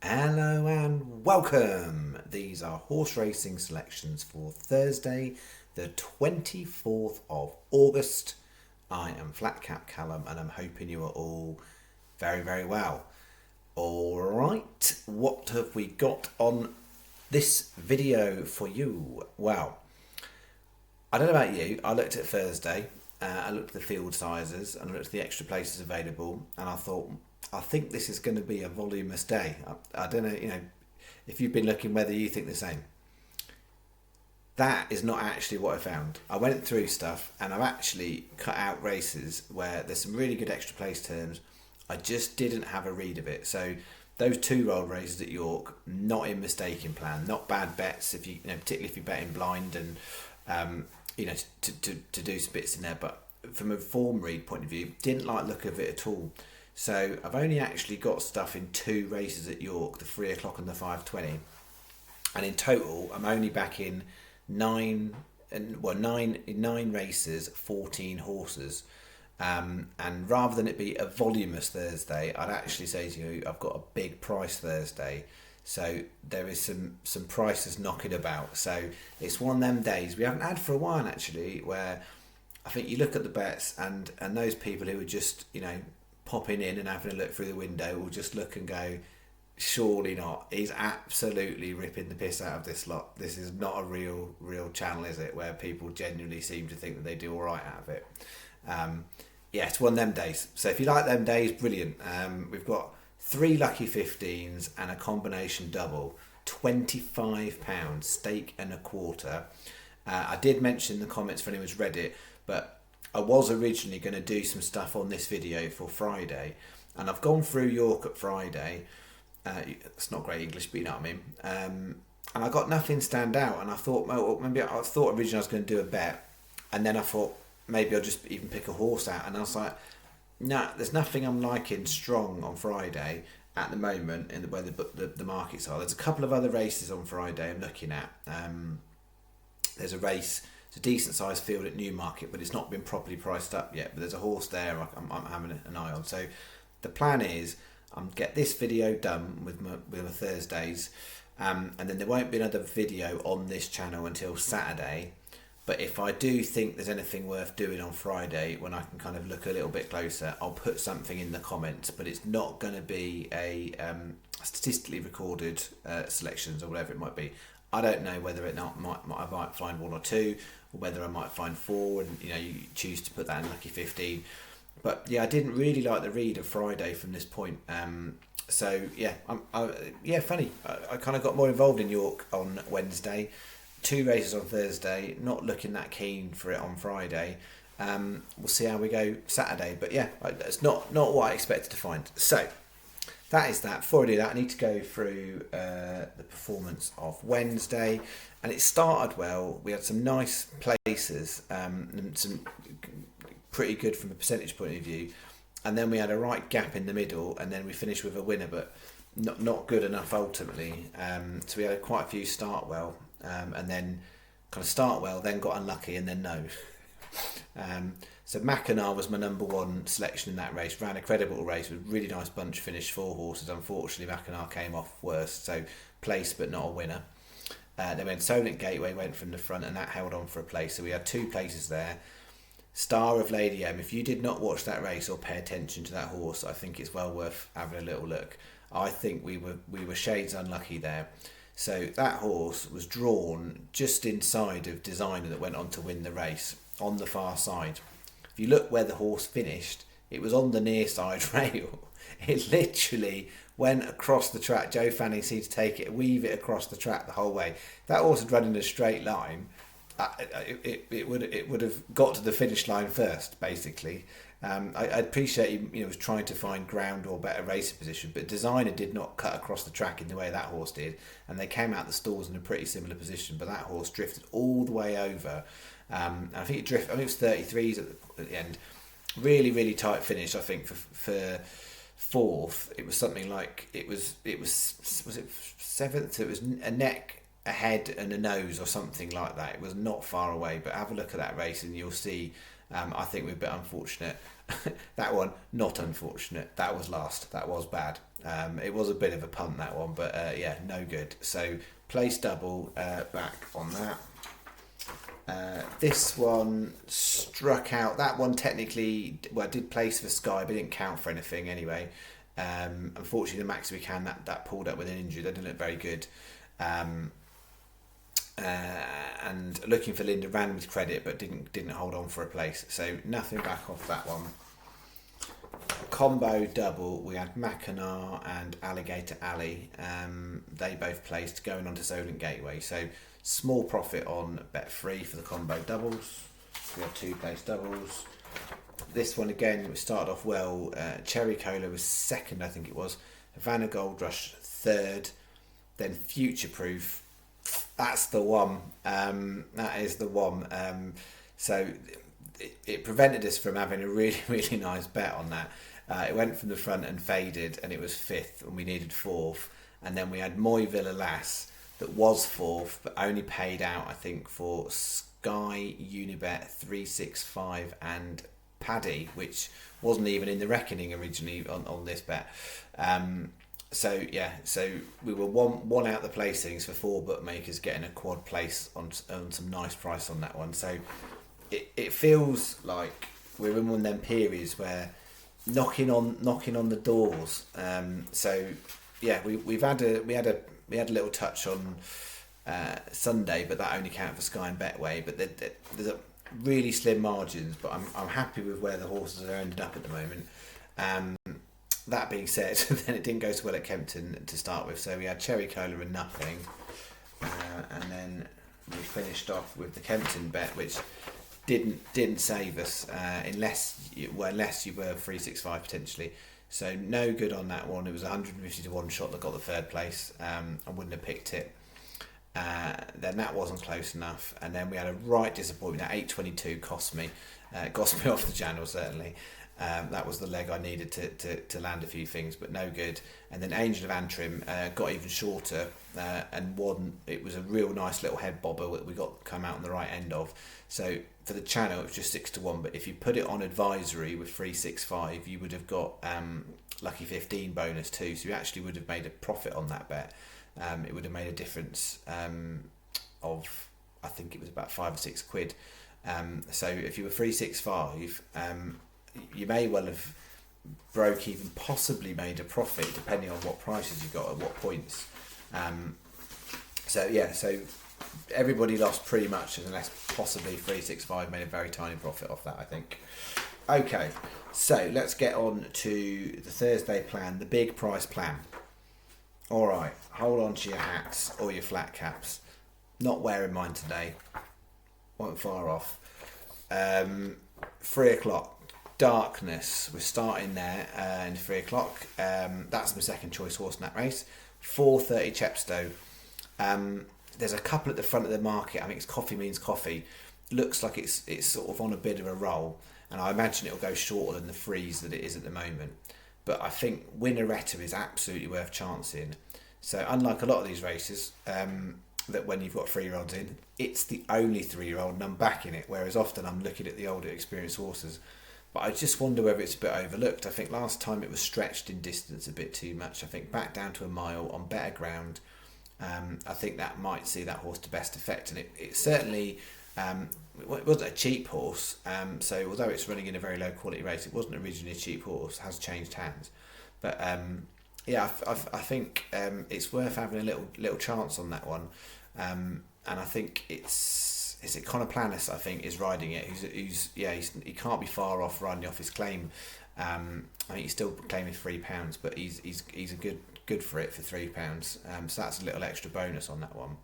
Hello and welcome. These are horse racing selections for Thursday, the 24th of August. I am Flat Cap Callum and I'm hoping you are all very, very well. Alright, what have we got on this video for you? Well, I don't know about you, I looked at Thursday, I looked at the field sizes and I looked at the extra places available and I thought, I think this is going to be a voluminous day. I don't know, if you've been looking whether you think the same. That is not actually what I found. I went through stuff and I've actually cut out races where there's some really good extra place terms. I just didn't have a read of it. So those 2-year-old races at York, not in mistaking plan, not bad bets if particularly if you're betting blind and to do some bits in there. But from a form read point of view, didn't like the look of it at all. So I've only actually got stuff in 2 races at York, the 3 o'clock and the 5:20, and in total I'm only backing nine races, 14 horses. And rather than it be a voluminous Thursday, I'd actually say to you I've got a big price Thursday. So there is some prices knocking about. So it's one of them days we haven't had for a while actually, where I think you look at the bets and those people who are just popping in and having a look through the window will just look and go, surely not. He's absolutely ripping the piss out of this lot. This is not a real channel, is it? Where people genuinely seem to think that they do all right out of it. It's one of them days. So if you like them days, brilliant. We've got 3 lucky 15s and a combination double, £25 stake and a quarter. I did mention in the comments if anyone's read it, but I was originally going to do some stuff on this video for Friday, and I've gone through York at Friday. It's not great English, but you know what I mean. And I got nothing stand out, and I thought, well, maybe I thought originally I was going to do a bet, and then I thought maybe I'll just even pick a horse out, and I was like, nah, there's nothing I'm liking strong on Friday at the moment in the way the markets are. There's a couple of other races on Friday I'm looking at. There's a race. It's a decent sized field at Newmarket, but it's not been properly priced up yet. But there's a horse there I'm having an eye on. So the plan is I'm get this video done with my Thursdays, and then there won't be another video on this channel until Saturday. But if I do think there's anything worth doing on Friday, when I can kind of look a little bit closer, I'll put something in the comments. But it's not going to be a statistically recorded selections or whatever it might be. I don't know whether I might find 1 or 2, or whether I might find 4, and you choose to put that in lucky 15. But yeah, I didn't really like the read of Friday from this point. Funny. I kind of got more involved in York on Wednesday. 2 races on Thursday. Not looking that keen for it on Friday. We'll see how we go Saturday. But yeah, it's not what I expected to find. So that is that. Before I do that, I need to go through the performance of Wednesday, and it started well. We had some nice places, and some pretty good from a percentage point of view, and then we had a right gap in the middle, and then we finished with a winner, but not good enough ultimately. So we had quite a few start well, and then kind of start well, then got unlucky, and then no. So Mackinac was my number 1 selection in that race. Ran a credible race with a really nice bunch finish, 4 horses. Unfortunately, Mackinac came off worst, so place but not a winner. Then when Solent Gateway went from the front, and that held on for a place. So we had 2 places there. Star of Lady M. If you did not watch that race or pay attention to that horse, I think it's well worth having a little look. I think we were shades unlucky there. So that horse was drawn just inside of Designer that went on to win the race on the far side. If you look where the horse finished, it was on the near side rail. It literally went across the track. Joe Fanning seemed to take it, weave it across the track the whole way. If that horse had run in a straight line, it would have got to the finish line first, basically. I appreciate he was trying to find ground or better racing position, but Designer did not cut across the track in the way that horse did, and they came out the stalls in a pretty similar position, but that horse drifted all the way over. I think it was 33s at the end. Really tight finish. I think for 4th, it was something like was it 7th? It was a neck, a head, and a nose, or something like that. It was not far away. But have a look at that race, and you'll see. I think we're a bit unfortunate. That one, not unfortunate. That was last. That was bad. It was a bit of a punt, that one, but yeah, no good. So place double back on that. This one struck out. That one technically, well, did place for Sky, but didn't count for anything anyway. Unfortunately, the max we can, that pulled up with an injury. That didn't look very good. And looking for Linda, ran with credit, but didn't hold on for a place. So nothing back off that one. Combo double, we had Mackinac and Alligator Alley. They both placed going on to Solent Gateway. So small profit on bet 3 for the combo doubles. We had 2 place doubles. This one again, we started off well. Cherry Cola was second, I think it was. Havana Gold Rush third. Then Future Proof. That's the one. That is the one. So it prevented us from having a really, really nice bet on that. It went from the front and faded, and it was 5th, and we needed 4th. And then we had Moyville Alas that was 4th, but only paid out, I think, for Sky, Unibet, 365, and Paddy, which wasn't even in the reckoning originally on this bet. So we were one out the placings for 4 bookmakers getting a quad place on some nice price on that one. So it feels like we're in one of them periods where knocking on the doors. So yeah, we had a little touch on Sunday, but that only counted for Sky and Betway. But there's a really slim margins, but I'm happy with where the horses are ended up at the moment. That being said, then it didn't go so well at Kempton to start with, so we had Cherry Cola and nothing, and then we finished off with the Kempton bet, which didn't save us unless you were 365 potentially. So no good on that one. It was 150 to 1 shot that got the 3rd place. I wouldn't have picked it. Then that wasn't close enough, and then we had a right disappointment at 822. Cost me off the channel certainly. That was the leg I needed to land a few things, but no good. And then Angel of Antrim got even shorter and won. It was a real nice little head bobber that we got come out on the right end of. So for the channel, it was just 6 to 1. But if you put it on advisory with 365, you would have got lucky 15 bonus too. So you actually would have made a profit on that bet. It would have made a difference of, I think it was about 5 or 6 quid. So if you were 365, you may well have broke even, possibly made a profit, depending on what prices you got at what points. So everybody lost pretty much, unless possibly 365 made a very tiny profit off that, I think. Okay, so let's get on to the Thursday plan, the big price plan. All right, hold on to your hats or your flat caps. Not wearing mine today. Won't far off. 3 o'clock. Darkness, we're starting there in 3 o'clock. That's my second choice horse in that race. 4:30 Chepstow. There's a couple at the front of the market. I think it's Coffee Means Coffee. Looks like it's sort of on a bit of a roll, and I imagine it'll go shorter than the freeze that it is at the moment. But I think Winneretta is absolutely worth chancing. So unlike a lot of these races, that when you've got 3-year-olds in, it's the only 3-year-old and I'm backing it. Whereas often I'm looking at the older experienced horses. But I just wonder whether it's a bit overlooked. I think last time it was stretched in distance a bit too much. I think back down to a mile on better ground. I think that might see that horse to best effect. And it certainly, it wasn't a cheap horse. So although it's running in a very low quality race, it wasn't originally a cheap horse. It has changed hands. But I think it's worth having a little chance on that one. And I think is it Conor Planis, I think, is riding it. He can't be far off riding off his claim. I think he's still claiming £3, but he's a good for it for £3. So that's a little extra bonus on that one.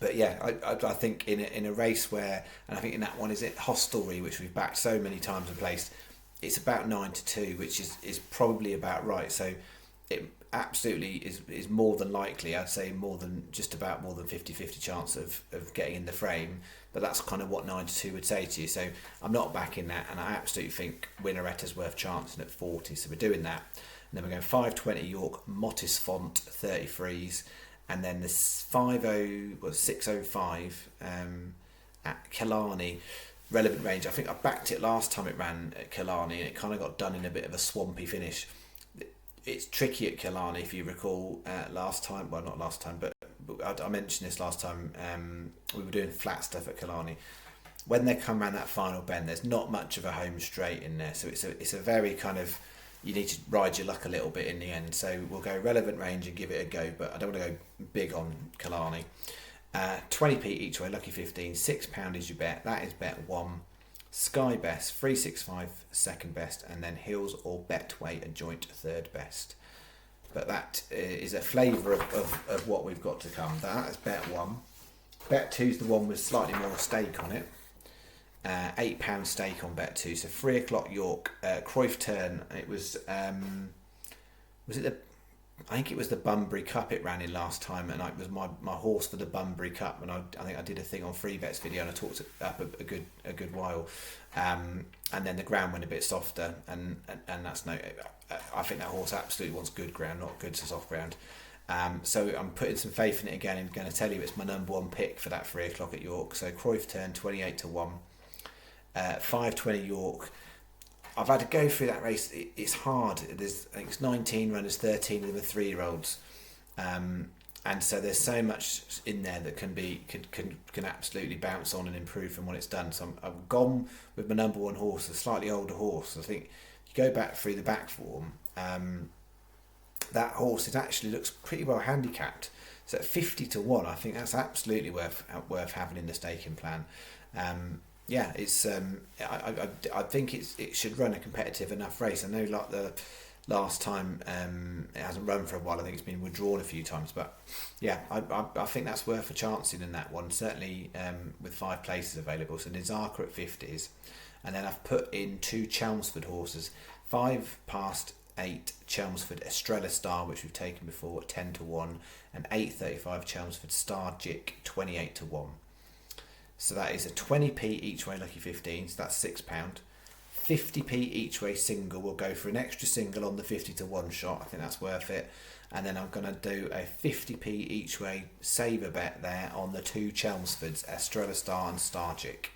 But yeah, I think in a race where, and I think in that one, is it Hostelry, which we've backed so many times and placed, it's about 9 to 2, which is probably about right. So it absolutely is more than likely, I'd say more than 50-50 chance of getting in the frame, but that's kind of what 9 to 2 would say to you. So I'm not backing that, and I absolutely think Winneretta's worth chancing at 40, so we're doing that. And then we're going 520 York, Mottisfont 33s, and then the 605 at Killarney, relevant range. I think I backed it last time it ran at Killarney, and it kind of got done in a bit of a swampy finish. it's tricky at Killarney, if you recall, last time. Well, not last time, but I mentioned this last time. We were doing flat stuff at Killarney. When they come around that final bend, there's not much of a home straight in there, so it's a very kind of, you need to ride your luck a little bit in the end. So we'll go relevant range and give it a go, but I don't want to go big on Killarney. 20p each way, lucky 15, £6 is your bet. That is bet 1. Sky best, 365 second best, and then Hills or Betway a joint third best. But that is a flavour of what we've got to come. That is bet 1. Bet 2 is the one with slightly more stake on it. £8 stake on bet 2. So 3 o'clock York, Cruyff turn. It was I think it was the Bunbury Cup it ran in last time, and it was my horse for the Bunbury Cup, and I think I did a thing on free bets video, and I talked it up a good while, and then the ground went a bit softer, and that's no, I think that horse absolutely wants good ground, not good to soft ground. So I'm putting some faith in it again, and going to tell you it's my number 1 pick for that 3 o'clock at York. So Cruyff turn 28-1, 5:20 York. I've had to go through that race. It's hard. I think it's 19 runners, 13 of them are 3-year-olds, and so there's so much in there that can absolutely bounce on and improve from what it's done. So I've gone with my number 1 horse, a slightly older horse. I think if you go back through the back form, that horse, it actually looks pretty well handicapped. So at 50-1, I think that's absolutely worth having in the staking plan. Yeah, it's I think it should run a competitive enough race. I know like the last time it hasn't run for a while. I think it's been withdrawn a few times, but yeah, I think that's worth a chance in that one. Certainly with 5 places available. So Nizaka at 50s, and then I've put in 2 Chelmsford horses. 5-8 Chelmsford Estrella Star, which we've taken before, 10-1, and 8:35 Chelmsford Star Jick, 28-1. So that is a 20p each way lucky 15, so that's £6. 50p each way single, we'll go for an extra single on the 50-1 shot, I think that's worth it. And then I'm going to do a 50p each way saver bet there on the 2 Chelmsfords, Estrella Star and Starchick.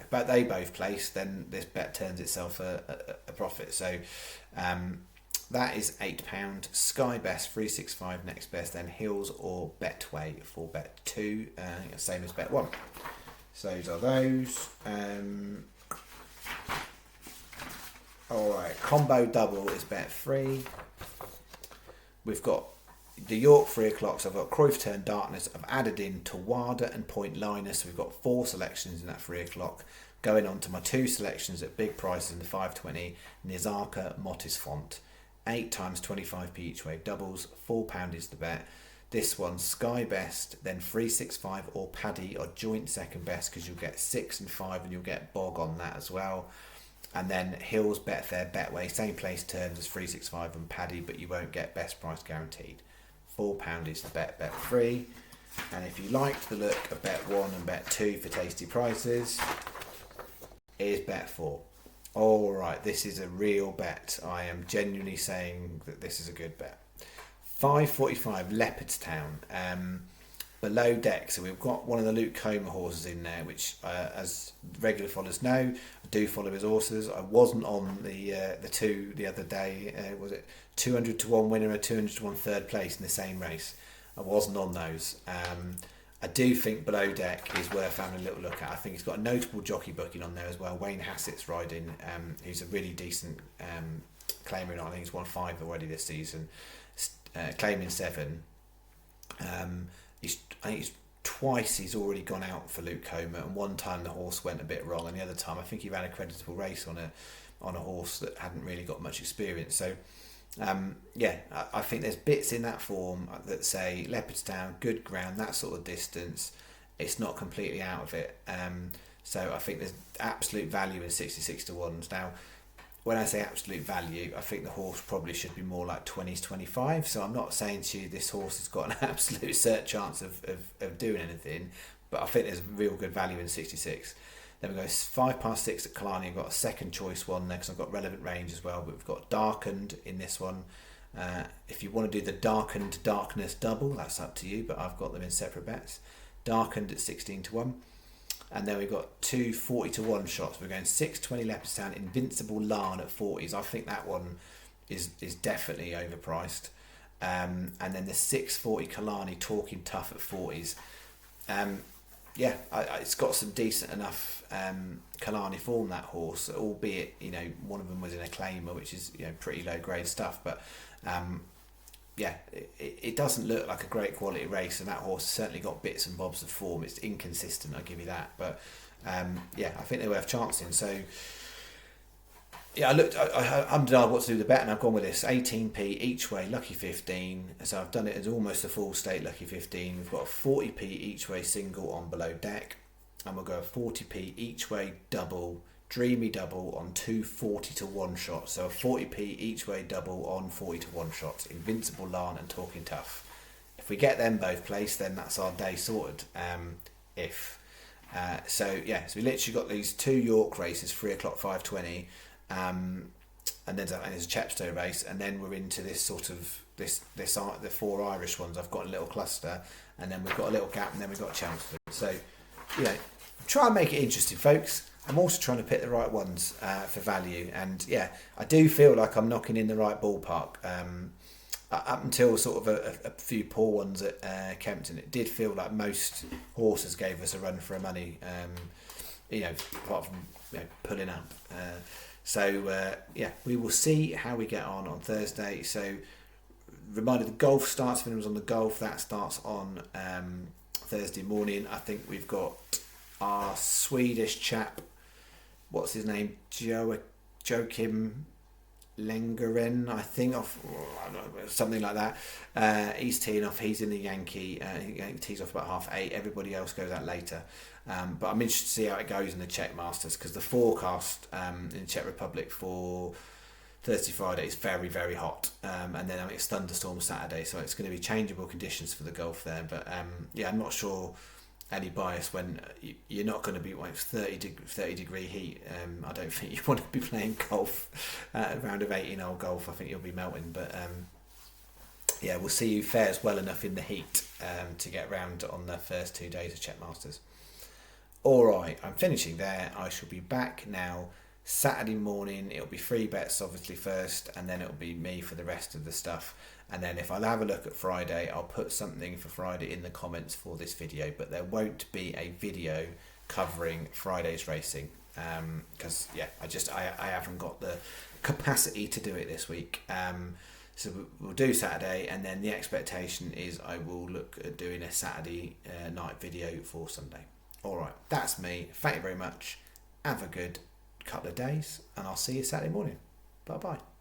But they both place, then this bet turns itself a profit. So that is £8. Sky best, 365 next best, then Hills or Betway for bet 2, same as bet 1. So those are those. Alright, combo double is bet 3. We've got the York 3 o'clock, so I've got Cruyff Turn Darkness. I've added in Tawada and Point Linus. So we've got 4 selections in that 3 o'clock. Going on to my 2 selections at big prices in the 5:20, Nizaka Motisfont. 8 times 25p each way, doubles, £4 is the bet. This one, Sky best, then 365 or Paddy or joint second best, because you'll get 6 and 5 and you'll get bog on that as well. And then Hills, Betfair, Betway, same place terms as 365 and Paddy, but you won't get best price guaranteed. £4 is the bet 3. And if you liked the look of bet 1 and bet 2 for tasty prices, here's bet 4. Alright, this is a real bet. I am genuinely saying that this is a good bet. 5:45 Leopardstown, below deck. So we've got one of the Luke Comer horses in there, which as regular followers know, I do follow his horses. I wasn't on the 2 the other day. Was it 200-1 winner or 200-1 third place in the same race? I wasn't on those. I do think below deck is worth having a little look at. I think he's got a notable jockey booking on there as well. Wayne Hassett's riding, who's a really decent claimer. I think he's won 5 already this season, claiming 7. I think it's twice he's already gone out for Luke Comer, and one time the horse went a bit wrong, and the other time I think he ran a creditable race on a horse that hadn't really got much experience. So I think there's bits in that form that say Leopardstown, good ground, that sort of distance, it's not completely out of it. So I think there's absolute value in 66-1s. Now, when I say absolute value, I think the horse probably should be more like 20s, 25. So I'm not saying to you this horse has got an absolute cert chance of doing anything, but I think there's real good value in 66. Then we go 6 at Killarney. I've got a second choice one there because I've got relevant range as well, but we've got Darkened in this one. If you want to do the Darkened Darkness double, that's up to you, but I've got them in separate bets. Darkened at 16-1. And then we've got 2 40-1 shots. We're going 6:20 Leopardstown, Invincible Larn at 40s. I think that one is definitely overpriced. And then the 640 Killarney Talking Tough at 40s. Yeah, it's got some decent enough Killarney form, that horse, albeit, you know, one of them was in a claimer, which is, you know, pretty low grade stuff, but yeah, it doesn't look like a great quality race, and that horse has certainly got bits and bobs of form. It's inconsistent, I'll give you that, but yeah, I think they're worth chancing. So yeah, I'm denied what to do with the bet, and I've gone with this 18p each way, lucky 15. So I've done it as almost a full stake, lucky 15. We've got a 40p each way single on below deck, and we'll go a 40p each way double, dreamy double on 240 to 1 shot. So a 40p each way double on 40 to 1 shots. Invincible Larn and Talking Tough. If we get them both placed, then that's our day sorted. So yeah, so we literally got these 2 York races, 3 o'clock, 5:20. And then there's a Chepstow race, and then we're into this sort of the 4 Irish ones. I've got a little cluster, and then we've got a little gap, and then we've got Chelmsford. So, you know, try and make it interesting, folks. I'm also trying to pick the right ones for value, and yeah, I do feel like I'm knocking in the right ballpark. Up until sort of a few poor ones at Kempton, it did feel like most horses gave us a run for our money. You know, apart from, you know, pulling up. So yeah, we will see how we get on Thursday. So reminder, the golf starts, if anyone's on the golf, that starts on Thursday morning. I think we've got our Swedish chap, what's his name, Joachim Lengeren, I think, something like that. He's teeing off. He's in the Yankee. He tees off about 8:30. Everybody else goes out later. But I'm interested to see how it goes in the Czech Masters, because the forecast in the Czech Republic for Thursday, Friday is very, very hot. And then I mean, it's thunderstorm Saturday, so it's going to be changeable conditions for the golf there. But yeah, I'm not sure any bias when you're not going to be 30 degree heat. I don't think you want to be playing golf at a round of 18-hole golf. I think you'll be melting. But yeah, we'll see who fares well enough in the heat to get round on the first 2 days of Czech Masters. Alright, I'm finishing there. I shall be back now Saturday morning. It'll be 3 bets obviously first, and then it'll be me for the rest of the stuff. And then if I'll have a look at Friday, I'll put something for Friday in the comments for this video, but there won't be a video covering Friday's racing, because yeah, I haven't got the capacity to do it this week. So we'll do Saturday, and then the expectation is I will look at doing a Saturday night video for Sunday. Alright, that's me. Thank you very much. Have a good couple of days, and I'll see you Saturday morning. Bye bye.